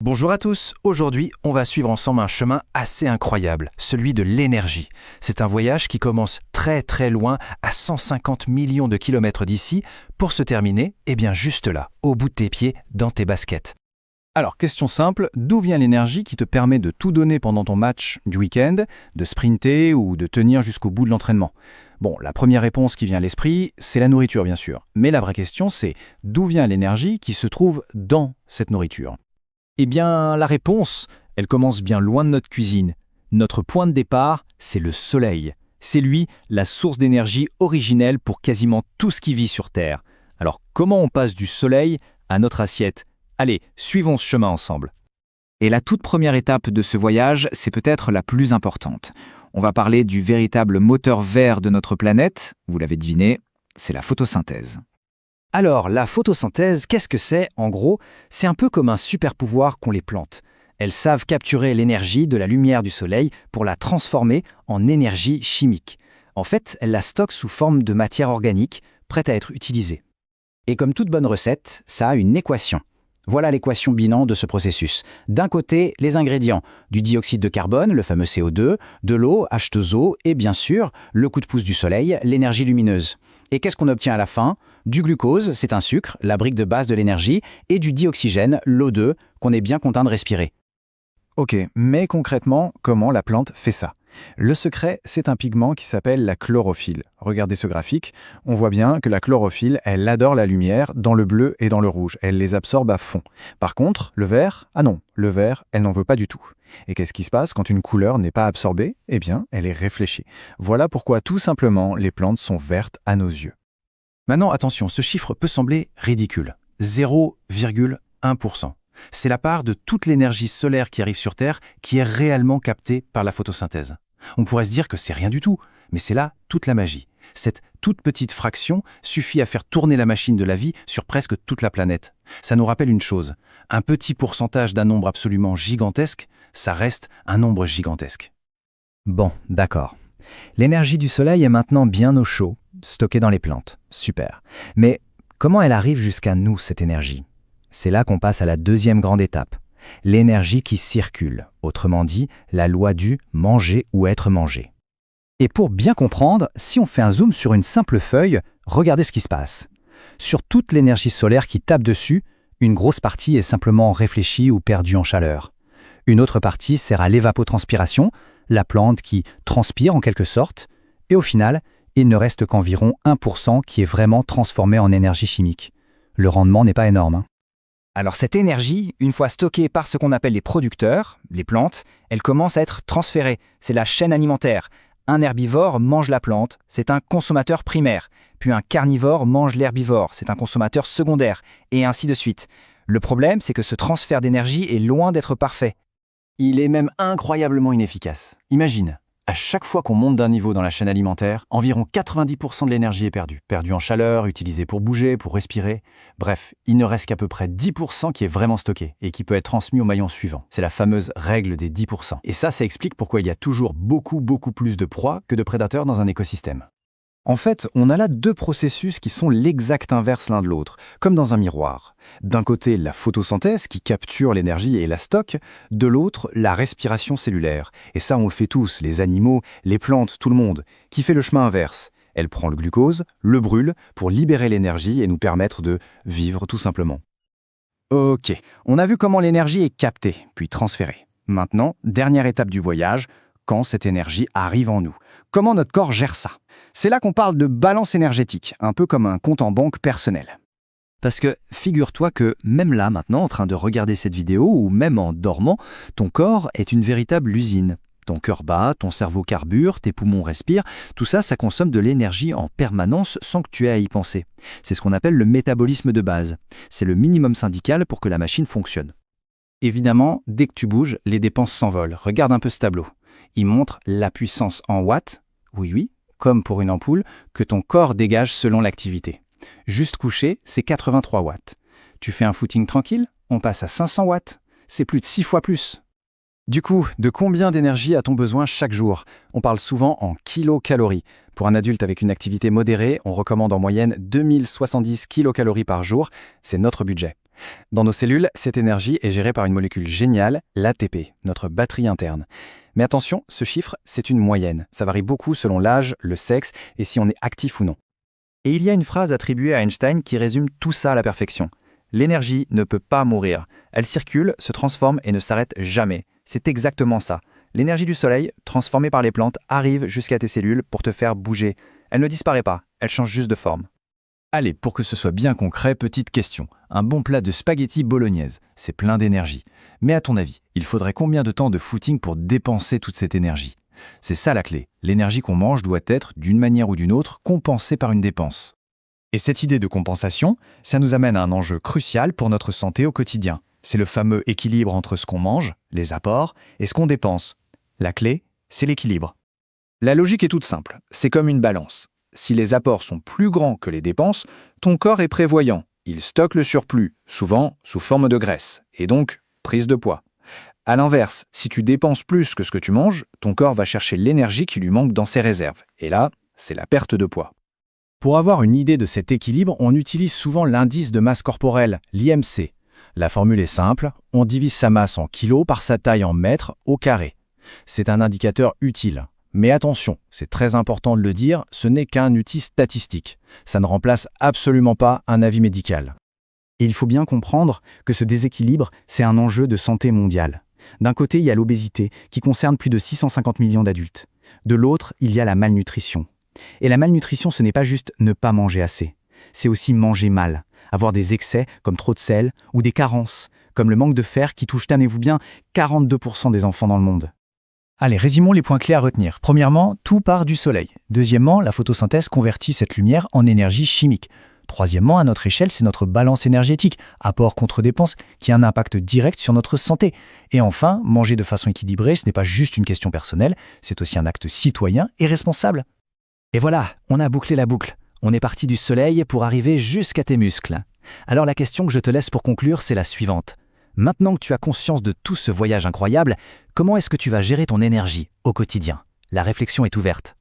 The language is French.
Bonjour à tous, aujourd'hui on va suivre ensemble un chemin assez incroyable, celui de l'énergie. C'est un voyage qui commence très très loin, à 150 millions de kilomètres d'ici, pour se terminer, juste là, au bout de tes pieds, dans tes baskets. Alors, question simple, d'où vient l'énergie qui te permet de tout donner pendant ton match du week-end, de sprinter ou de tenir jusqu'au bout de l'entraînement? Bon, la première réponse qui vient à l'esprit, c'est la nourriture bien sûr. Mais la vraie question c'est, d'où vient l'énergie qui se trouve dans cette nourriture? Eh bien, la réponse, elle commence bien loin de notre cuisine. Notre point de départ, c'est le soleil. C'est lui, la source d'énergie originelle pour quasiment tout ce qui vit sur Terre. Alors, comment on passe du soleil à notre assiette? Allez, suivons ce chemin ensemble. Et la toute première étape de ce voyage, c'est peut-être la plus importante. On va parler du véritable moteur vert de notre planète, vous l'avez deviné, c'est la photosynthèse. Alors, la photosynthèse, qu'est-ce que c'est? En gros, c'est un peu comme un super pouvoir qu'ont les plantes. Elles savent capturer l'énergie de la lumière du soleil pour la transformer en énergie chimique. En fait, elles la stockent sous forme de matière organique, prête à être utilisée. Et comme toute bonne recette, ça a une équation. Voilà l'équation bilan de ce processus. D'un côté, les ingrédients, du dioxyde de carbone, le fameux CO2, de l'eau, H2O, et bien sûr, le coup de pouce du soleil, l'énergie lumineuse. Et qu'est-ce qu'on obtient à la fin? Du glucose, c'est un sucre, la brique de base de l'énergie, et du dioxygène, l'O2, qu'on est bien content de respirer. Ok, mais concrètement, comment la plante fait ça? Le secret, c'est un pigment qui s'appelle la chlorophylle. Regardez ce graphique, on voit bien que la chlorophylle, elle adore la lumière dans le bleu et dans le rouge. Elle les absorbe à fond. Par contre, le vert, le vert, elle n'en veut pas du tout. Et qu'est-ce qui se passe quand une couleur n'est pas absorbée? Eh bien, elle est réfléchie. Voilà pourquoi tout simplement les plantes sont vertes à nos yeux. Maintenant, attention, ce chiffre peut sembler ridicule. 0,1%. C'est la part de toute l'énergie solaire qui arrive sur Terre qui est réellement captée par la photosynthèse. On pourrait se dire que c'est rien du tout, mais c'est là toute la magie. Cette toute petite fraction suffit à faire tourner la machine de la vie sur presque toute la planète. Ça nous rappelle une chose, un petit pourcentage d'un nombre absolument gigantesque, ça reste un nombre gigantesque. Bon, d'accord. L'énergie du soleil est maintenant bien au chaud, stockée dans les plantes. Super. Mais comment elle arrive jusqu'à nous, cette énergie? C'est là qu'on passe à la deuxième grande étape. L'énergie qui circule, autrement dit, la loi du manger ou être mangé. Et pour bien comprendre, si on fait un zoom sur une simple feuille, regardez ce qui se passe. Sur toute l'énergie solaire qui tape dessus, une grosse partie est simplement réfléchie ou perdue en chaleur. Une autre partie sert à l'évapotranspiration, la plante qui transpire en quelque sorte, et au final, il ne reste qu'environ 1% qui est vraiment transformé en énergie chimique. Le rendement n'est pas énorme. Alors cette énergie, une fois stockée par ce qu'on appelle les producteurs, les plantes, elle commence à être transférée. C'est la chaîne alimentaire. Un herbivore mange la plante, c'est un consommateur primaire. Puis un carnivore mange l'herbivore, c'est un consommateur secondaire. Et ainsi de suite. Le problème, c'est que ce transfert d'énergie est loin d'être parfait. Il est même incroyablement inefficace. Imagine, à chaque fois qu'on monte d'un niveau dans la chaîne alimentaire, environ 90% de l'énergie est perdue. Perdue en chaleur, utilisée pour bouger, pour respirer. Bref, il ne reste qu'à peu près 10% qui est vraiment stocké et qui peut être transmis au maillon suivant. C'est la fameuse règle des 10%. Et ça explique pourquoi il y a toujours beaucoup plus de proies que de prédateurs dans un écosystème. En fait, on a là deux processus qui sont l'exact inverse l'un de l'autre, comme dans un miroir. D'un côté, la photosynthèse qui capture l'énergie et la stocke, de l'autre, la respiration cellulaire. Et ça, on le fait tous, les animaux, les plantes, tout le monde, qui fait le chemin inverse. Elle prend le glucose, le brûle, pour libérer l'énergie et nous permettre de vivre tout simplement. Ok, on a vu comment l'énergie est captée, puis transférée. Maintenant, dernière étape du voyage, quand cette énergie arrive en nous. Comment notre corps gère ça? C'est là qu'on parle de balance énergétique, un peu comme un compte en banque personnel. Parce que figure-toi que même là maintenant, en train de regarder cette vidéo, ou même en dormant, ton corps est une véritable usine. Ton cœur bat, ton cerveau carbure, tes poumons respirent, tout ça, ça consomme de l'énergie en permanence sans que tu aies à y penser. C'est ce qu'on appelle le métabolisme de base. C'est le minimum syndical pour que la machine fonctionne. Évidemment, dès que tu bouges, les dépenses s'envolent. Regarde un peu ce tableau. Il montre la puissance en watts, oui, comme pour une ampoule, que ton corps dégage selon l'activité. Juste couché, c'est 83 watts. Tu fais un footing tranquille, on passe à 500 watts. C'est plus de 6 fois plus. Du coup, de combien d'énergie a-t-on besoin chaque jour? On parle souvent en kilocalories. Pour un adulte avec une activité modérée, on recommande en moyenne 2070 kilocalories par jour. C'est notre budget. Dans nos cellules, cette énergie est gérée par une molécule géniale, l'ATP, notre batterie interne. Mais attention, ce chiffre, c'est une moyenne. Ça varie beaucoup selon l'âge, le sexe et si on est actif ou non. Et il y a une phrase attribuée à Einstein qui résume tout ça à la perfection. L'énergie ne peut pas mourir. Elle circule, se transforme et ne s'arrête jamais. C'est exactement ça. L'énergie du soleil, transformée par les plantes, arrive jusqu'à tes cellules pour te faire bouger. Elle ne disparaît pas, elle change juste de forme. Allez, pour que ce soit bien concret, petite question. Un bon plat de spaghettis bolognaise, c'est plein d'énergie. Mais à ton avis, il faudrait combien de temps de footing pour dépenser toute cette énergie? C'est ça la clé. L'énergie qu'on mange doit être, d'une manière ou d'une autre, compensée par une dépense. Et cette idée de compensation, ça nous amène à un enjeu crucial pour notre santé au quotidien. C'est le fameux équilibre entre ce qu'on mange, les apports, et ce qu'on dépense. La clé, c'est l'équilibre. La logique est toute simple, c'est comme une balance. Si les apports sont plus grands que les dépenses, ton corps est prévoyant. Il stocke le surplus, souvent sous forme de graisse, et donc prise de poids. A l'inverse, si tu dépenses plus que ce que tu manges, ton corps va chercher l'énergie qui lui manque dans ses réserves. Et là, c'est la perte de poids. Pour avoir une idée de cet équilibre, on utilise souvent l'indice de masse corporelle, l'IMC. La formule est simple, on divise sa masse en kilos par sa taille en mètres au carré. C'est un indicateur utile. Mais attention, c'est très important de le dire, ce n'est qu'un outil statistique. Ça ne remplace absolument pas un avis médical. Et il faut bien comprendre que ce déséquilibre, c'est un enjeu de santé mondiale. D'un côté, il y a l'obésité, qui concerne plus de 650 millions d'adultes. De l'autre, il y a la malnutrition. Et la malnutrition, ce n'est pas juste ne pas manger assez. C'est aussi manger mal, avoir des excès comme trop de sel, ou des carences, comme le manque de fer qui touche, tenez-vous bien, 42% des enfants dans le monde. Allez, résumons les points clés à retenir. Premièrement, tout part du soleil. Deuxièmement, la photosynthèse convertit cette lumière en énergie chimique. Troisièmement, à notre échelle, c'est notre balance énergétique, apport contre dépense, qui a un impact direct sur notre santé. Et enfin, manger de façon équilibrée, ce n'est pas juste une question personnelle, c'est aussi un acte citoyen et responsable. Et voilà, on a bouclé la boucle. On est parti du soleil pour arriver jusqu'à tes muscles. Alors la question que je te laisse pour conclure, c'est la suivante. Maintenant que tu as conscience de tout ce voyage incroyable, comment est-ce que tu vas gérer ton énergie au quotidien? La réflexion est ouverte.